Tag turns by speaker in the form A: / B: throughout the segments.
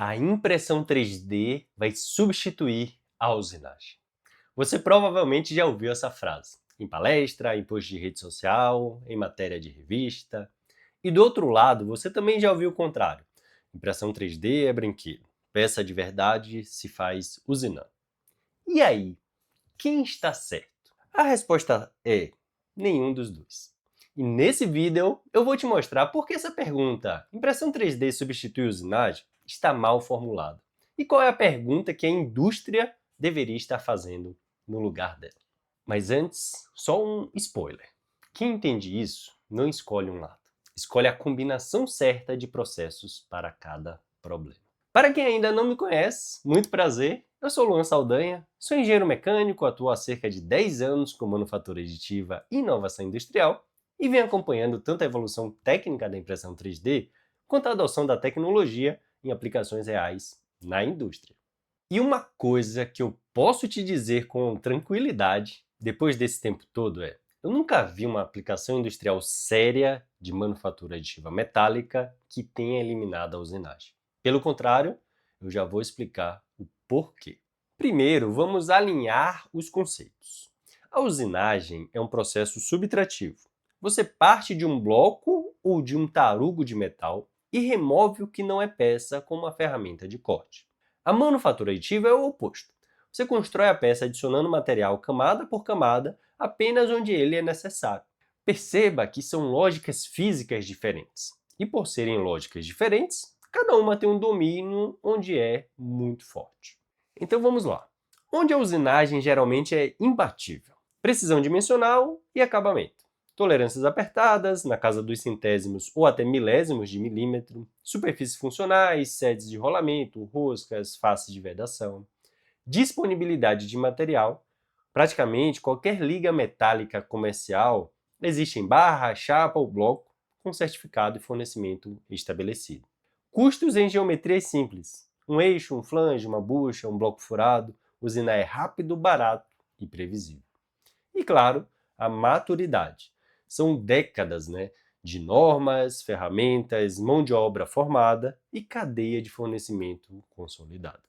A: A impressão 3D vai substituir a usinagem. Você provavelmente já ouviu essa frase em palestra, em post de rede social, em matéria de revista. E do outro lado, você também já ouviu o contrário. Impressão 3D é brinquedo. Peça de verdade se faz usinando. E aí, quem está certo? A resposta é nenhum dos dois. E nesse vídeo eu vou te mostrar por que essa pergunta, impressão 3D substitui usinagem, está mal formulada. E qual é a pergunta que a indústria deveria estar fazendo no lugar dela. Mas antes, só um spoiler. Quem entende isso não escolhe um lado. Escolhe a combinação certa de processos para cada problema. Para quem ainda não me conhece, muito prazer, eu sou Luan Saldanha, sou engenheiro mecânico, atuo há cerca de 10 anos com manufatura aditiva e inovação industrial e venho acompanhando tanto a evolução técnica da impressão 3D quanto a adoção da tecnologia em aplicações reais na indústria. E uma coisa que eu posso te dizer com tranquilidade, depois desse tempo todo, eu nunca vi uma aplicação industrial séria de manufatura aditiva metálica que tenha eliminado a usinagem. Pelo contrário, eu já vou explicar o porquê. Primeiro, vamos alinhar os conceitos. A usinagem é um processo subtrativo. Você parte de um bloco ou de um tarugo de metal e remove o que não é peça com uma ferramenta de corte. A manufatura aditiva é o oposto. Você constrói a peça adicionando material camada por camada apenas onde ele é necessário. Perceba que são lógicas físicas diferentes. E por serem lógicas diferentes, cada uma tem um domínio onde é muito forte. Então vamos lá. Onde a usinagem geralmente é imbatível? Precisão dimensional e acabamento. Tolerâncias apertadas, na casa dos centésimos ou até milésimos de milímetro, superfícies funcionais, sedes de rolamento, roscas, faces de vedação. Disponibilidade de material. Praticamente qualquer liga metálica comercial existe em barra, chapa ou bloco, com certificado e fornecimento estabelecido. Custos em geometrias simples. Um eixo, um flange, uma bucha, um bloco furado. Usinar é rápido, barato e previsível. E claro, a maturidade. São décadas, de normas, ferramentas, mão de obra formada e cadeia de fornecimento consolidada.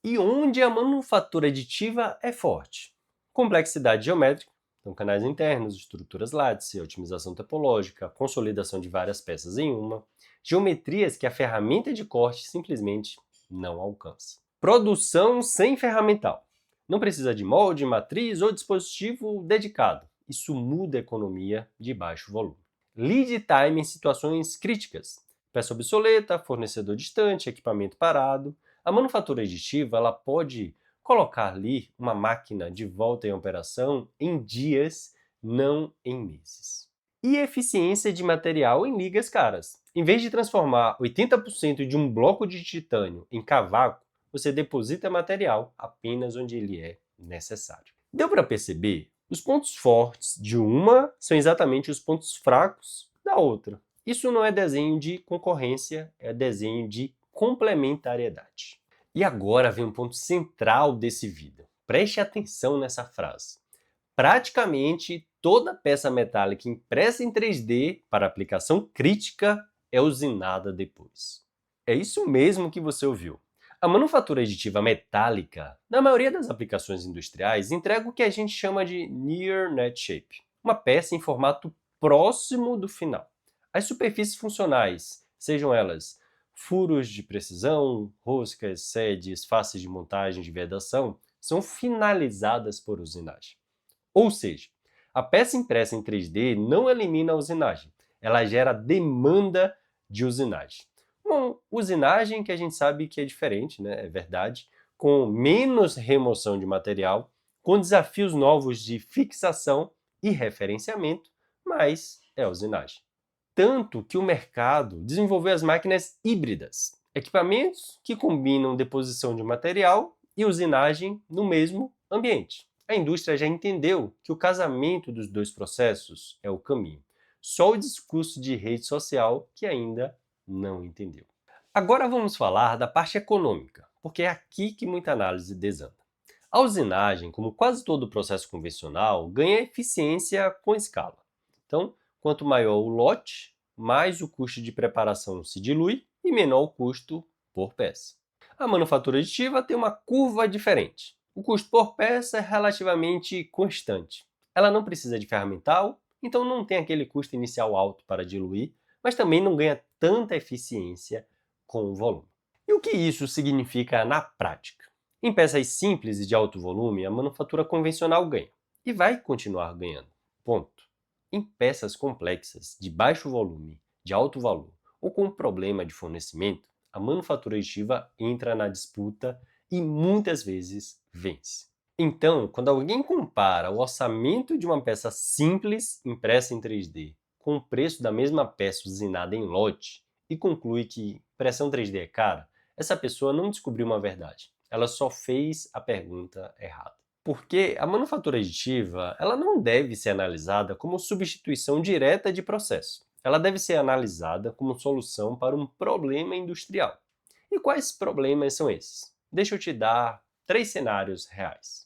A: E onde a manufatura aditiva é forte? Complexidade geométrica, então canais internos, estruturas lattice, otimização topológica, consolidação de várias peças em uma, geometrias que a ferramenta de corte simplesmente não alcança. Produção sem ferramental. Não precisa de molde, matriz ou dispositivo dedicado. Isso muda a economia de baixo volume. Lead time em situações críticas. Peça obsoleta, fornecedor distante, equipamento parado. A manufatura aditiva ela pode colocar ali uma máquina de volta em operação em dias, não em meses. E eficiência de material em ligas caras. Em vez de transformar 80% de um bloco de titânio em cavaco, você deposita material apenas onde ele é necessário. Deu para perceber? Os pontos fortes de uma são exatamente os pontos fracos da outra. Isso não é desenho de concorrência, é desenho de complementariedade. E agora vem um ponto central desse vídeo. Preste atenção nessa frase. Praticamente toda peça metálica impressa em 3D para aplicação crítica é usinada depois. É isso mesmo que você ouviu. A manufatura aditiva metálica, na maioria das aplicações industriais, entrega o que a gente chama de Near Net Shape, uma peça em formato próximo do final. As superfícies funcionais, sejam elas furos de precisão, roscas, sedes, faces de montagem de vedação, são finalizadas por usinagem. Ou seja, a peça impressa em 3D não elimina a usinagem, ela gera demanda de usinagem. Uma usinagem que a gente sabe que é diferente, é verdade, com menos remoção de material, com desafios novos de fixação e referenciamento, mas é usinagem. Tanto que o mercado desenvolveu as máquinas híbridas, equipamentos que combinam deposição de material e usinagem no mesmo ambiente. A indústria já entendeu que o casamento dos dois processos é o caminho. Só o discurso de rede social que ainda não entendeu. Agora vamos falar da parte econômica, porque é aqui que muita análise desanda. A usinagem, como quase todo processo convencional, ganha eficiência com escala. Então, quanto maior o lote, mais o custo de preparação se dilui e menor o custo por peça. A manufatura aditiva tem uma curva diferente. O custo por peça é relativamente constante. Ela não precisa de ferramental, então não tem aquele custo inicial alto para diluir, mas também não ganha tanta eficiência com o volume. E o que isso significa na prática? Em peças simples e de alto volume, a manufatura convencional ganha, e vai continuar ganhando. Ponto. Em peças complexas, de baixo volume, de alto valor, ou com problema de fornecimento, a manufatura aditiva entra na disputa e muitas vezes vence. Então, quando alguém compara o orçamento de uma peça simples impressa em 3D com o preço da mesma peça usinada em lote e conclui que impressão 3D é cara, essa pessoa não descobriu uma verdade. Ela só fez a pergunta errada. Porque a manufatura aditiva ela não deve ser analisada como substituição direta de processo. Ela deve ser analisada como solução para um problema industrial. E quais problemas são esses? Deixa eu te dar 3 cenários reais.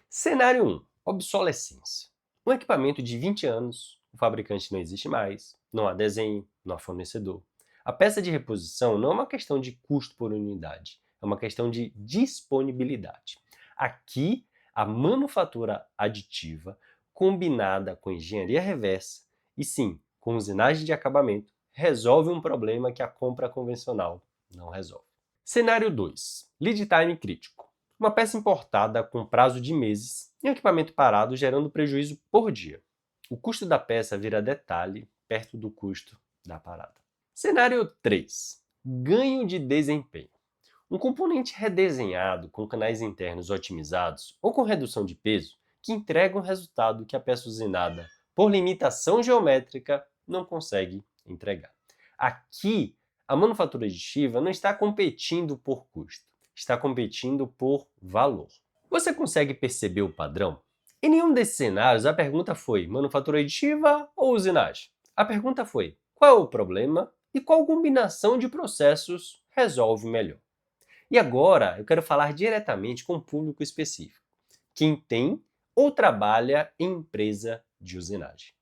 A: Cenário 1. Obsolescência. Um equipamento de 20 anos, o fabricante não existe mais, não há desenho, não há fornecedor. A peça de reposição não é uma questão de custo por unidade, é uma questão de disponibilidade. Aqui, a manufatura aditiva, combinada com engenharia reversa, e sim, com usinagem de acabamento, resolve um problema que a compra convencional não resolve. Cenário 2. Lead time crítico. Uma peça importada com prazo de meses e um equipamento parado gerando prejuízo por dia. O custo da peça vira detalhe perto do custo da parada. Cenário 3. Ganho de desempenho. Um componente redesenhado com canais internos otimizados ou com redução de peso que entrega um resultado que a peça usinada, por limitação geométrica, não consegue entregar. Aqui, a manufatura aditiva não está competindo por custo, está competindo por valor. Você consegue perceber o padrão? Em nenhum desses cenários a pergunta foi manufatura aditiva ou usinagem. A pergunta foi qual é o problema e qual combinação de processos resolve melhor. E agora eu quero falar diretamente com um público específico, quem tem ou trabalha em empresa de usinagem.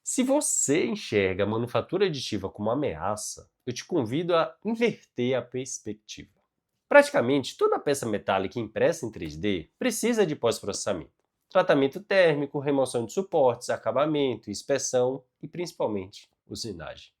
A: Se você enxerga a manufatura aditiva como ameaça, eu te convido a inverter a perspectiva. Praticamente toda peça metálica impressa em 3D precisa de pós-processamento. Tratamento térmico, remoção de suportes, acabamento, inspeção e principalmente usinagem.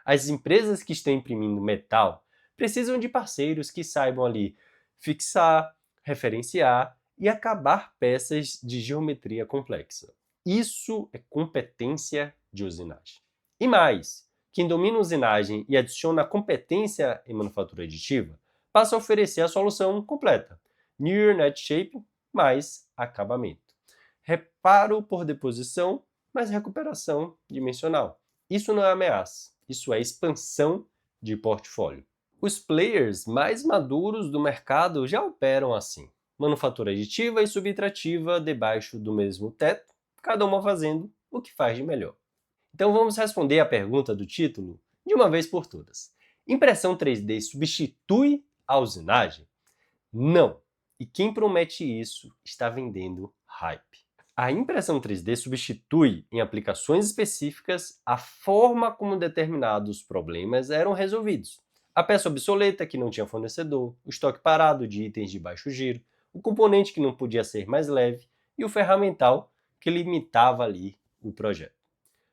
A: As empresas que estão imprimindo metal precisam de parceiros que saibam ali fixar, referenciar e acabar peças de geometria complexa. Isso é competência de usinagem. E mais, quem domina usinagem e adiciona competência em manufatura aditiva passa a oferecer a solução completa. Near Net Shape mais acabamento. Reparo por deposição mais recuperação dimensional. Isso não é ameaça, isso é expansão de portfólio. Os players mais maduros do mercado já operam assim. Manufatura aditiva e subtrativa debaixo do mesmo teto, cada uma fazendo o que faz de melhor. Então vamos responder a pergunta do título de uma vez por todas. Impressão 3D substitui a usinagem? Não. E quem promete isso está vendendo hype. A impressão 3D substitui, em aplicações específicas, a forma como determinados problemas eram resolvidos. A peça obsoleta que não tinha fornecedor, o estoque parado de itens de baixo giro, o componente que não podia ser mais leve e o ferramental que limitava ali o projeto.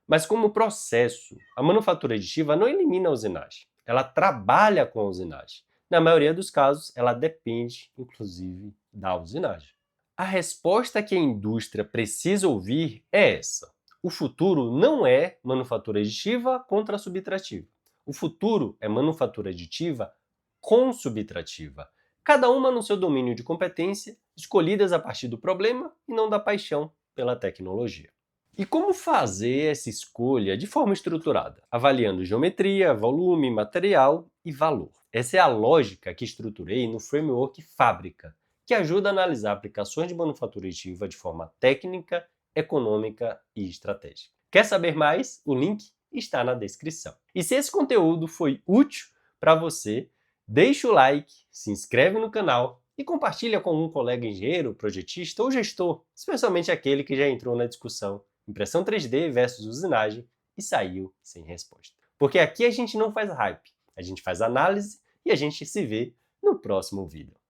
A: Mas como processo, a manufatura aditiva não elimina a usinagem, ela trabalha com a usinagem. Na maioria dos casos, ela depende, inclusive, da usinagem. A resposta que a indústria precisa ouvir é essa. O futuro não é manufatura aditiva contra subtrativa. O futuro é manufatura aditiva com subtrativa, cada uma no seu domínio de competência, escolhidas a partir do problema e não da paixão pela tecnologia. E como fazer essa escolha de forma estruturada? Avaliando geometria, volume, material e valor. Essa é a lógica que estruturei no framework Fábrica, que ajuda a analisar aplicações de manufatura aditiva de forma técnica, econômica e estratégica. Quer saber mais? O link está na descrição. E se esse conteúdo foi útil para você, deixa o like, se inscreve no canal e compartilha com um colega engenheiro, projetista ou gestor, especialmente aquele que já entrou na discussão impressão 3D versus usinagem e saiu sem resposta. Porque aqui a gente não faz hype, a gente faz análise e a gente se vê no próximo vídeo.